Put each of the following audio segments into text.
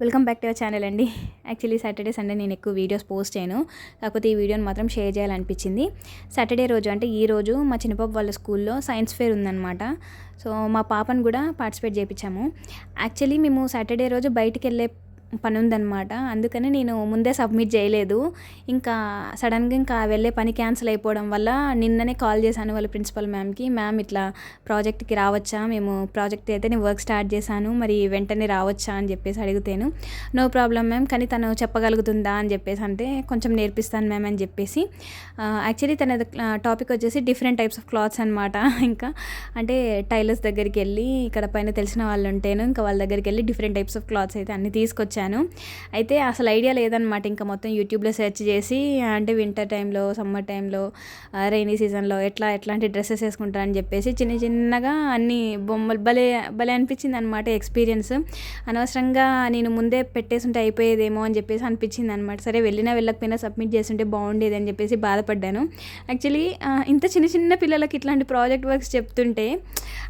Welcome back to our channel అండి. Actually Saturday Sunday నేను ఎక్కువ వీడియోస్ పోస్ట్ చేయను, కాకపోతే ఈ వీడియోని మాత్రం షేర్ చేయాలనిపించింది. సాటర్డే రోజు అంటే ఈ రోజు మా చిన్నపాప వాళ్ళ స్కూల్లో సైన్స్ ఫేర్ ఉందన్నమాట. సో మా పాపను కూడా పార్టిసిపేట్ చేయించాము. యాక్చువల్లీ మేము సాటర్డే రోజు బయటికి వెళ్ళే పని ఉందన్నమాట, అందుకని నేను ముందే సబ్మిట్ చేయలేదు. ఇంకా సడన్గా ఇంకా వెళ్ళే పని క్యాన్సిల్ అయిపోవడం వల్ల నిన్ననే కాల్ చేశాను వాళ్ళ ప్రిన్సిపల్ మ్యామ్కి. మ్యామ్ ఇట్లా ప్రాజెక్ట్కి రావచ్చా, మేము ప్రాజెక్ట్ అయితే నేను వర్క్ స్టార్ట్ చేశాను, మరి వెంటనే రావచ్చా అని చెప్పేసి అడిగితేను నో ప్రాబ్లం మ్యామ్, కానీ తను చెప్పగలుగుతుందా అని చెప్పేసి అంటే కొంచెం నేర్పిస్తాను మ్యామ్ అని చెప్పేసి. యాక్చువల్లీ తన టాపిక్ వచ్చేసి డిఫరెంట్ టైప్స్ ఆఫ్ క్లాత్స్ అనమాట. ఇంకా అంటే టైలర్స్ దగ్గరికి వెళ్ళి ఇక్కడ పైన తెలిసిన వాళ్ళు ఉంటేను ఇంకా వాళ్ళ దగ్గరికి వెళ్ళి డిఫరెంట్ టైప్స్ ఆఫ్ క్లాత్స్ అయితే అన్ని తీసుకొచ్చాను. అయితే అసలు ఐడియా లేదనమాట, ఇంకా మొత్తం యూట్యూబ్లో సెర్చ్ చేసి అంటే వింటర్ టైంలో, సమ్మర్ టైంలో, రైనీ సీజన్లో ఎట్లాంటి డ్రెస్సెస్ వేసుకుంటారని చెప్పేసి చిన్నగా అన్ని బొమ్మలు భలే భలే అనిపించింది అనమాట ఎక్స్పీరియన్స్. అనవసరంగా నేను ముందే పెట్టేసుంటే అయిపోయేదేమో అని చెప్పేసి అనిపించింది అనమాట. సరే వెళ్ళకపోయినా సబ్మిట్ చేస్తుంటే బాగుండేది అని చెప్పేసి బాధపడ్డాను. యాక్చువల్లీ ఇంత చిన్న పిల్లలకి ఇట్లాంటి ప్రాజెక్ట్ వర్క్స్ చెప్తుంటే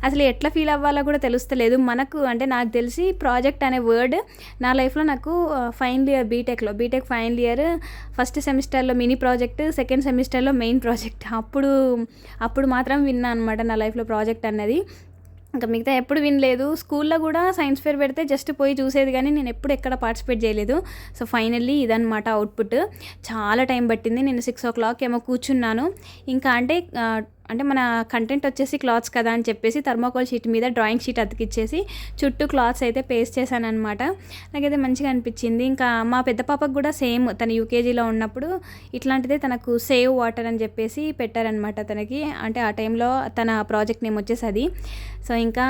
అసలు ఎట్లా ఫీల్ అవ్వాలో కూడా తెలుస్తలేదు మనకు. అంటే నాకు తెలిసి ప్రాజెక్ట్ అనే వర్డ్ నా లైఫ్లో నాకు final year BTech final year first సెమిస్టర్లో మినీ ప్రాజెక్ట్, సెకండ్ సెమిస్టర్లో మెయిన్ ప్రాజెక్ట్, అప్పుడు మాత్రం విన్నా అనమాట నా లైఫ్లో ప్రాజెక్ట్ అన్నది. ఇంకా మిగతా ఎప్పుడు వినలేదు. స్కూల్లో కూడా సైన్స్ ఫేర్ పెడితే జస్ట్ పోయి చూసేది, కానీ నేను ఎప్పుడు ఎక్కడ పార్టిసిపేట్ చేయలేదు. సో ఫైనల్లీ ఇదన్నమాట అవుట్పుట్. చాలా టైం పట్టింది. నేను 6 o'clock ఏమో కూర్చున్నాను. ఇంకా అంటే మన కంటెంట్ వచ్చేసి క్లాత్స్ కదా అని చెప్పేసి థర్మాకోల్ షీట్ మీద డ్రాయింగ్ షీట్ అతికిచ్చేసి చుట్టూ క్లాత్స్ అయితే పేస్ట్ చేశాను అనమాట. నాకైతే మంచిగా అనిపించింది. ఇంకా మా పెద్ద పాపకు కూడా సేమ్, తను యూకేజీలో ఉన్నప్పుడు ఇట్లాంటిదే తనకు సేవ్ వాటర్ అని చెప్పేసి పెట్టారనమాట తనకి. అంటే ఆ టైంలో తన ప్రాజెక్ట్ నేమ్ వచ్చేసి అది. సో ఇంకా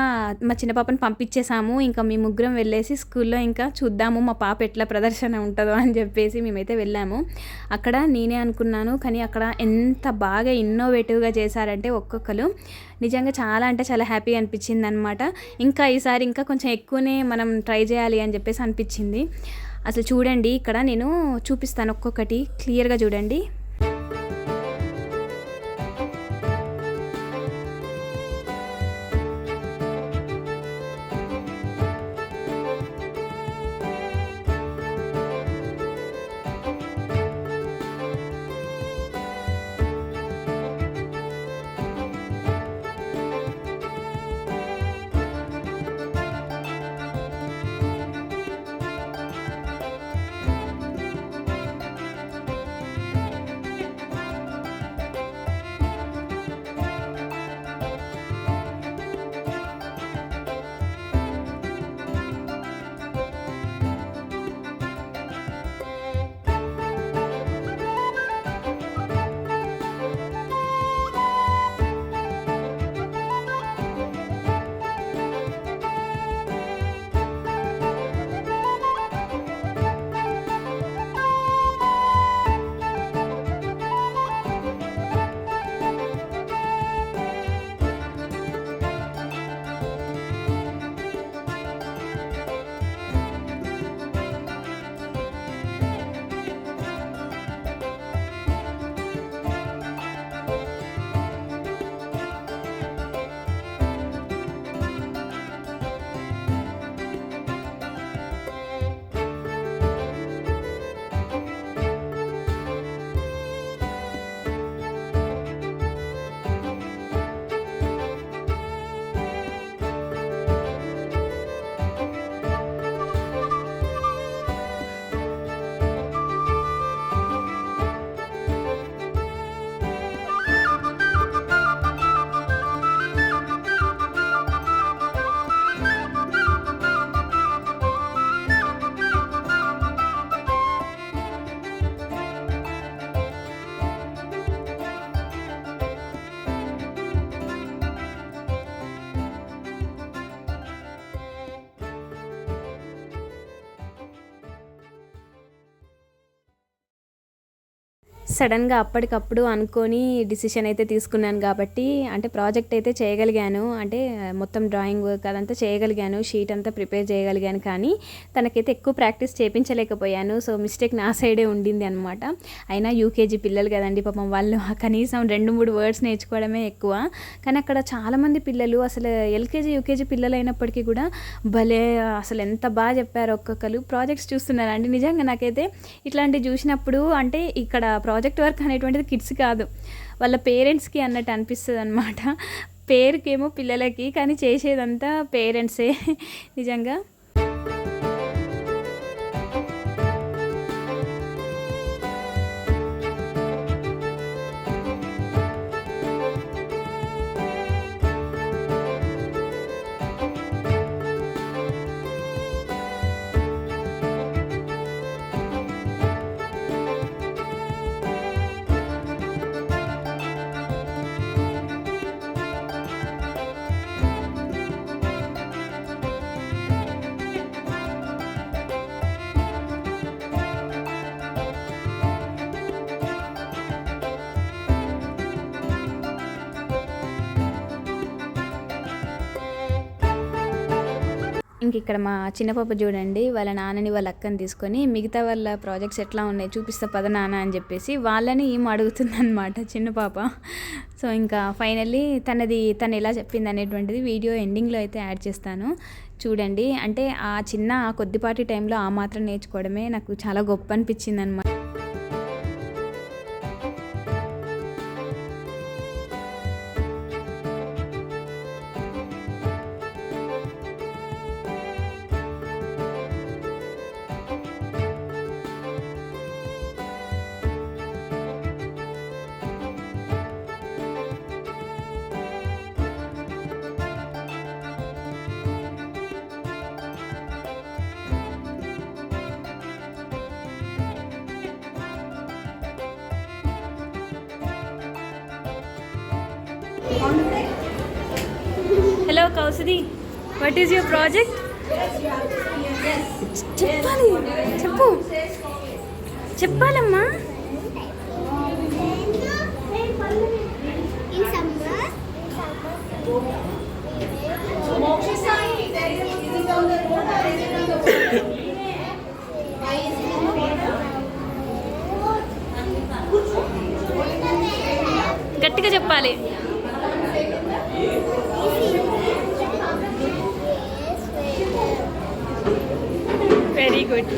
మా చిన్న పాపని పంపించేసాము. ఇంకా మీ ముగ్గురం వెళ్ళేసి స్కూల్లో ఇంకా చూద్దాము మా పాప ఎట్లా ప్రదర్శన ఉంటుందో అని చెప్పేసి మేమైతే వెళ్ళాము. అక్కడ నేనే అనుకున్నాను, కానీ అక్కడ ఎంత బాగా ఇన్నోవేటివ్గా చేశారంటే ఒక్కొక్కరు నిజంగా చాలా అంటే చాలా హ్యాపీ అనిపించింది అనమాట. ఇంకా ఈసారి ఇంకా కొంచెం ఎక్కువనే మనం ట్రై చేయాలి అని చెప్పేసి అనిపించింది. అసలు చూడండి, ఇక్కడ నేను చూపిస్తాను ఒక్కొక్కటి క్లియర్గా చూడండి. సడన్గా అప్పటికప్పుడు అనుకొని డిసిషన్ అయితే తీసుకున్నాను కాబట్టి అంటే ప్రాజెక్ట్ అయితే చేయగలిగాను, అంటే మొత్తం డ్రాయింగ్ వర్క్ అదంతా చేయగలిగాను, షీట్ అంతా ప్రిపేర్ చేయగలిగాను. కానీ తనకైతే ఎక్కువ ప్రాక్టీస్ చేయించలేకపోయాను. సో మిస్టేక్ నా సైడే ఉండింది అనమాట. అయినా యూకేజీ పిల్లలు కదండి పాపం, వాళ్ళు కనీసం 2-3 వర్డ్స్ నేర్చుకోవడమే ఎక్కువ. కానీ అక్కడ చాలామంది పిల్లలు అసలు ఎల్కేజీ యూకేజీ పిల్లలు అయినప్పటికీ కూడా భలే అసలు ఎంత బాగా చెప్పారు. ఒక్కొక్కరు ప్రాజెక్ట్స్ చూస్తున్నారండి. నిజంగా నాకైతే ఇట్లాంటివి చూసినప్పుడు అంటే ఇక్కడ ప్రాజెక్ట్ వర్క్ అనేటువంటిది కిడ్స్ కాదు, వాళ్ళ పేరెంట్స్కి అన్నట్టు అనిపిస్తుంది అనమాట. పేరుకేమో పిల్లలకి, కానీ చేసేదంతా పేరెంట్సే నిజంగా. ఇంక ఇక్కడ మా చిన్న పాప చూడండి, వాళ్ళ నాన్నని వాళ్ళ అక్కని తీసుకొని మిగతా వాళ్ళ ప్రాజెక్ట్స్ ఎట్లా ఉన్నాయి చూపిస్తా పద నాన్న అని చెప్పేసి వాళ్ళని ఏం అడుగుతుందన్నమాట చిన్న పాప. సో ఇంకా ఫైనల్లీ తను ఎలా చెప్పింది అనేటువంటిది వీడియో ఎండింగ్లో అయితే యాడ్ చేస్తాను చూడండి. అంటే ఆ కొద్దిపాటి టైంలో ఆ మాత్రం నేర్చుకోవడమే నాకు చాలా గొప్ప అనిపించింది అనమాట. Hello Kausari, what is your project? చెప్పాలమ్మా. గట్టిగా చెప్పాలి. Very good.